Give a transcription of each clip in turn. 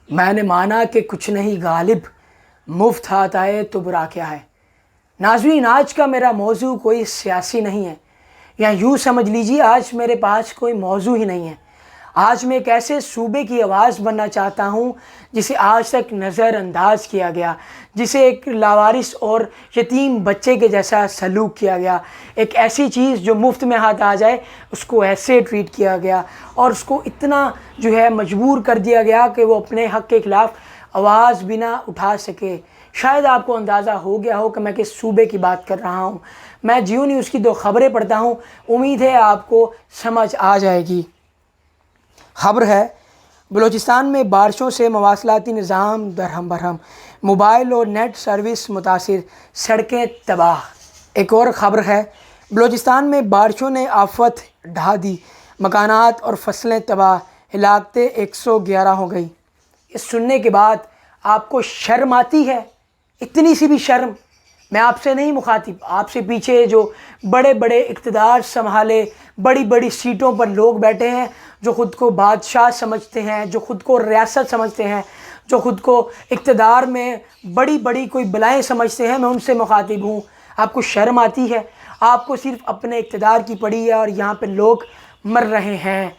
میں نے مانا کہ کچھ نہیں غالب، مفت آتا ہے تو برا کیا ہے۔ ناظرین، آج کا میرا موضوع کوئی سیاسی نہیں ہے، یا یوں سمجھ لیجیے آج میرے پاس کوئی موضوع ہی نہیں ہے۔ آج میں ایک ایسے صوبے کی آواز بننا چاہتا ہوں جسے آج تک نظر انداز کیا گیا، جسے ایک لاوارث اور یتیم بچے کے جیسا سلوک کیا گیا، ایک ایسی چیز جو مفت میں ہاتھ آ جائے اس کو ایسے ٹریٹ کیا گیا، اور اس کو اتنا مجبور کر دیا گیا کہ وہ اپنے حق کے خلاف آواز بھی نہ اٹھا سکے۔ شاید آپ کو اندازہ ہو گیا ہو کہ میں کس صوبے کی بات کر رہا ہوں۔ میں جیو نیوز کی 2 خبریں پڑھتا ہوں، امید ہے آپ کو سمجھ آ جائے گی۔ خبر ہے، بلوچستان میں بارشوں سے مواصلاتی نظام درہم برہم، موبائل اور نیٹ سروس متاثر، سڑکیں تباہ۔ ایک اور خبر ہے، بلوچستان میں بارشوں نے آفت ڈھا دی، مکانات اور فصلیں تباہ، ہلاکتیں 111 ہو گئی۔ یہ سننے کے بعد آپ کو شرم آتی ہے؟ اتنی سی بھی شرم؟ میں آپ سے نہیں مخاطب، آپ سے پیچھے جو بڑے بڑے اقتدار سنبھالے بڑی بڑی سیٹوں پر لوگ بیٹھے ہیں، جو خود کو بادشاہ سمجھتے ہیں، جو خود کو ریاست سمجھتے ہیں، جو خود کو اقتدار میں بڑی بڑی کوئی بلائیں سمجھتے ہیں، میں ان سے مخاطب ہوں۔ آپ کو شرم آتی ہے؟ آپ کو صرف اپنے اقتدار کی پڑی ہے، اور یہاں پہ لوگ مر رہے ہیں۔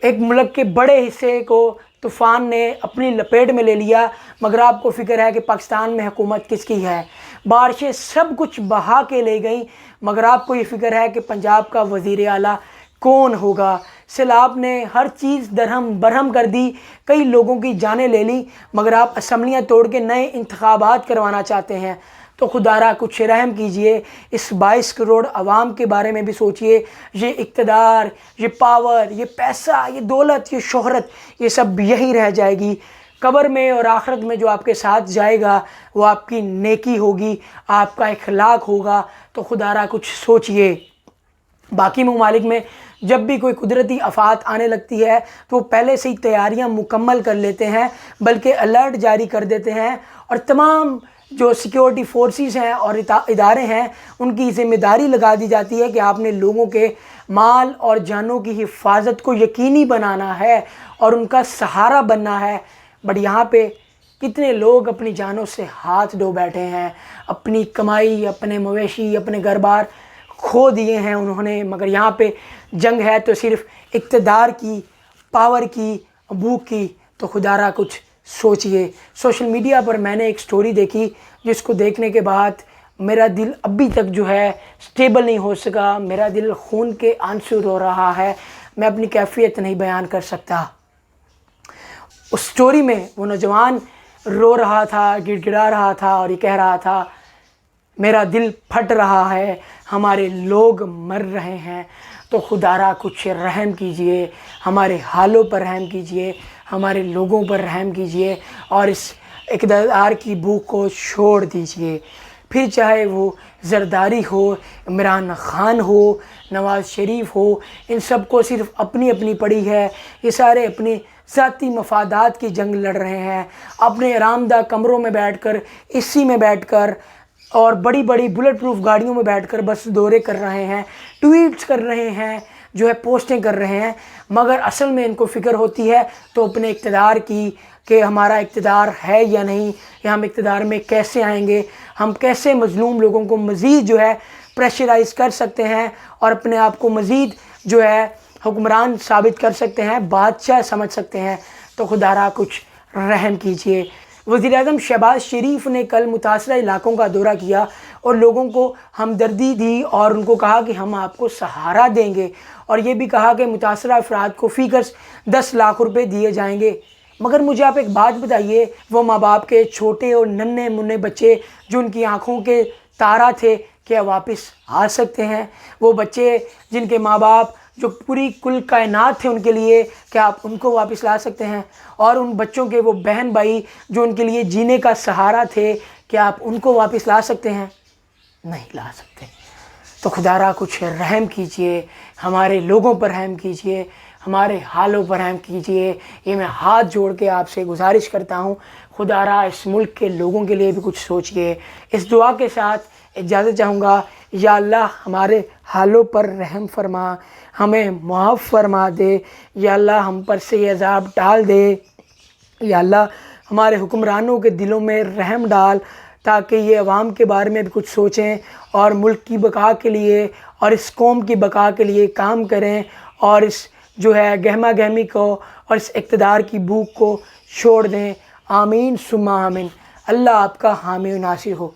ایک ملک کے بڑے حصے کو طوفان نے اپنی لپیٹ میں لے لیا، مگر آپ کو فکر ہے کہ پاکستان میں حکومت کس کی ہے۔ بارشیں سب کچھ بہا کے لے گئیں، مگر آپ کو یہ فکر ہے کہ پنجاب کا وزیر اعلیٰ کون ہوگا۔ سیلاب نے ہر چیز درہم برہم کر دی، کئی لوگوں کی جانیں لے لی، مگر آپ اسمبلیاں توڑ کے نئے انتخابات کروانا چاہتے ہیں۔ تو خدا را کچھ رحم کیجئے، اس 22 کروڑ عوام کے بارے میں بھی سوچئے۔ یہ اقتدار، یہ پاور، یہ پیسہ، یہ دولت، یہ شہرت، یہ سب یہی رہ جائے گی۔ قبر میں اور آخرت میں جو آپ کے ساتھ جائے گا وہ آپ کی نیکی ہوگی، آپ کا اخلاق ہوگا۔ تو خدا را کچھ سوچئے۔ باقی ممالک میں جب بھی کوئی قدرتی آفات آنے لگتی ہے تو وہ پہلے سے ہی تیاریاں مکمل کر لیتے ہیں، بلکہ الرٹ جاری کر دیتے ہیں، اور تمام جو سیکیورٹی فورسز ہیں اور ادارے ہیں ان کی ذمہ داری لگا دی جاتی ہے کہ آپ نے لوگوں کے مال اور جانوں کی حفاظت کو یقینی بنانا ہے اور ان کا سہارا بننا ہے۔ بٹ یہاں پہ کتنے لوگ اپنی جانوں سے ہاتھ دھو بیٹھے ہیں، اپنی کمائی، اپنے مویشی، اپنے گھر بار کھو دیے ہیں انہوں نے، مگر یہاں پہ جنگ ہے تو صرف اقتدار کی، پاور کی، بھوک کی۔ تو خدا را کچھ سوچئے۔ سوشل میڈیا پر میں نے ایک سٹوری دیکھی جس کو دیکھنے کے بعد میرا دل ابھی تک سٹیبل نہیں ہو سکا، میرا دل خون کے آنسو رو رہا ہے، میں اپنی کیفیت نہیں بیان کر سکتا۔ اس سٹوری میں وہ نوجوان رو رہا تھا، گڑ گڑا رہا تھا، اور یہ کہہ رہا تھا میرا دل پھٹ رہا ہے، ہمارے لوگ مر رہے ہیں۔ تو خدا را کچھ رحم کیجئے، ہمارے حالوں پر رحم کیجئے، ہمارے لوگوں پر رحم کیجئے، اور اس اقتدار کی بھوک کو چھوڑ دیجئے۔ پھر چاہے وہ زرداری ہو، عمران خان ہو، نواز شریف ہو، ان سب کو صرف اپنی اپنی پڑی ہے۔ یہ سارے اپنی ذاتی مفادات کی جنگ لڑ رہے ہیں، اپنے آرام دہ کمروں میں بیٹھ کر، اے سی میں بیٹھ کر، اور بڑی بڑی بلٹ پروف گاڑیوں میں بیٹھ کر بس دورے کر رہے ہیں، ٹویٹس کر رہے ہیں، پوسٹیں کر رہے ہیں، مگر اصل میں ان کو فکر ہوتی ہے تو اپنے اقتدار کی، کہ ہمارا اقتدار ہے یا نہیں، یا ہم اقتدار میں کیسے آئیں گے، ہم کیسے مظلوم لوگوں کو مزید پریشرائز کر سکتے ہیں اور اپنے آپ کو مزید حکمران ثابت کر سکتے ہیں، بادشاہ سمجھ سکتے ہیں۔ تو خدا را کچھ رحم کیجئے۔ وزیر اعظم شہباز شریف نے کل متاثرہ علاقوں کا دورہ کیا اور لوگوں کو ہمدردی دی، اور ان کو کہا کہ ہم آپ کو سہارا دیں گے، اور یہ بھی کہا کہ متاثرہ افراد کو فی کس 10 لاکھ روپے دیے جائیں گے۔ مگر مجھے آپ ایک بات بتائیے، وہ ماں باپ کے چھوٹے اور ننھے منھے بچے جو ان کی آنکھوں کے تارا تھے، کیا واپس آ سکتے ہیں؟ وہ بچے جن کے ماں باپ جو پوری کل کائنات تھے ان کے لیے، کیا آپ ان کو واپس لا سکتے ہیں؟ اور ان بچوں کے وہ بہن بھائی جو ان کے لیے جینے کا سہارا تھے، کیا آپ ان کو واپس لا سکتے ہیں؟ نہیں لا سکتے۔ تو خدا را کچھ رحم کیجئے، ہمارے لوگوں پر رحم کیجئے، ہمارے حالوں پر رحم کیجئے۔ یہ میں ہاتھ جوڑ کے آپ سے گزارش کرتا ہوں، خدا را اس ملک کے لوگوں کے لیے بھی کچھ سوچئے۔ اس دعا کے ساتھ اجازت چاہوں گا، یا اللہ ہمارے حالوں پر رحم فرما، ہمیں معاف فرما دے، یا اللہ ہم پر سے یہ عذاب ٹال دے، یا اللہ ہمارے حکمرانوں کے دلوں میں رحم ڈال تاکہ یہ عوام کے بارے میں بھی کچھ سوچیں اور ملک کی بقا کے لیے اور اس قوم کی بقا کے لیے کام کریں، اور اس جو ہے گہما گہمی کو اور اس اقتدار کی بھوک کو چھوڑ دیں۔ آمین ثم آمین۔ اللہ آپ کا حامی و ناصر ہو۔